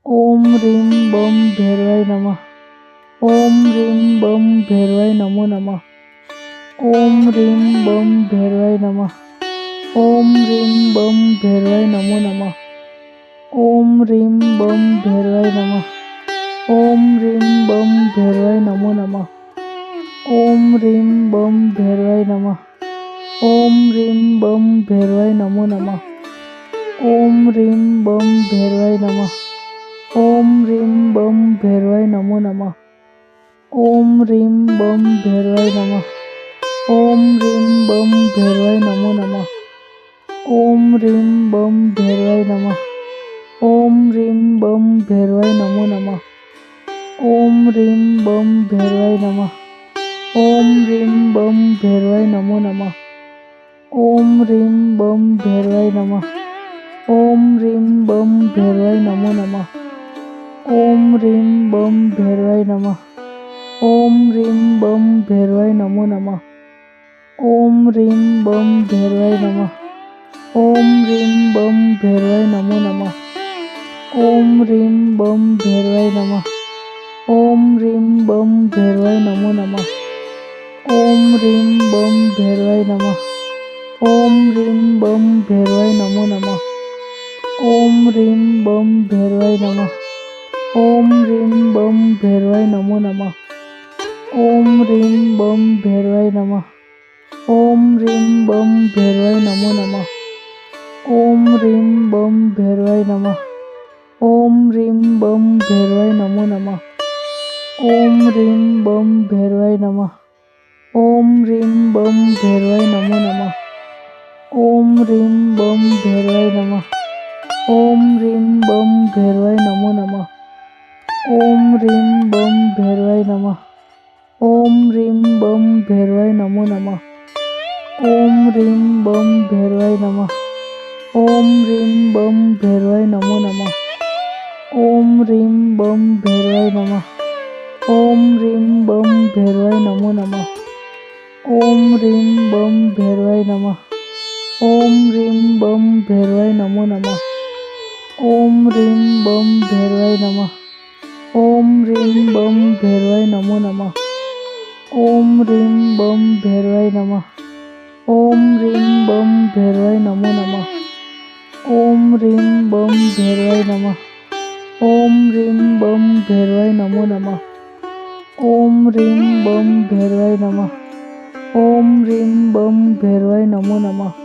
ओम ह्रीं बम भैरवाय नमः। ओम ह्रीं बम भैरवाय नमो नमः। ओम ह्रीं बम भैरवाय नमः। ओम ह्रीं बम भैरवाय नमो नमः। ओम ह्रीं बम भैरवाय नमः। ओम ह्रीं बम भैरवाय नमो नमः। ओम ह्रीं बम भैरवाय नमः। ओम ह्रीं बम भैरवाय नमो नमः। ओम ह्रीं बम भैरवाय नमः। ओम ह्रीं बम भैरवाय नमो नमः। ओम ह्रीं बम भैरवाय नमः। ओम ह्रीं बम भैरवाय नमो नमः। ओम ह्रीं बम भैरवाय नमः। ओम ह्रीं बम भैरवाय नमो नमः। ओम ह्रीं बम भैरवाय नमः। ओम ह्रीं बम भैरवाय नमो नमः। ओम ह्रीं बम भैरवाय नमः। ओम ह्रीं बम भैरवाय नमो नमः। ओम ह्रीं बम भैरवाय नमः। ओम ह्रीं बम भैरवाय नमो नमः। ओम ह्रीं बम भैरवाय नमः। ओम ह्रीं बम भैरवाय नमो नमः। ओम ह्रीं बम भैरवाय नमः। ओम ह्रीं बम भैरवाय नमो नमः। ओम ह्रीं बम भैरवाय नमः। ओम ह्रीं बम भैरवाय नमो नमः। ओम ह्रीं बम भैरवाय नमः। ओम ह्रीं बम भैरवाय नमो नमः। ओम ह्रीं बम भैरवाय नमः। ओम ह्रीं बम भैरवाय नमो नमः। ओम ह्रीं बम भैरवाय नमः। ओम ह्रीं बम भैरवाय नमो नमः। ओम ह्रीं बम भैरवाय नमः। ओम ह्रीं बम भैरवाय नमो नमः। ओम ह्रीं बम भैरवाय नमः। ओम ह्रीं बम भैरवाय नमो नमः। ओम ह्रीं बम भैरवाय नमः। ओम ह्रीं बम भैरवाय नमो नमः। ओम ह्रीं बम भैरवाय नमः। ओम ह्रीं बम भैरवाय नमो नमः। ओम ह्रीं बम भैरवाय नमः। ओम ह्रीं बम भैरवाय नमो नमः। ओम ह्रीं बम भैरवाय नमः। ओम ह्रीं बम भैरवाय नमो नमः। ओम ह्रीं बम भैरवाय नमः। ओम ह्रीं बम भैरवाय नमो नमः। ओम ह्रीं बम भैरवाय नमः। ओम ह्रीं बम भैरवाय नमो नमः। ओम ह्रीं बम भैरवाय नमः। ओम ह्रीं बम भैरवाय नमो नमः। ओम ह्रीं बम भैरवाय नमः। ओम ह्रीं बम भैरवाय नमो नमः।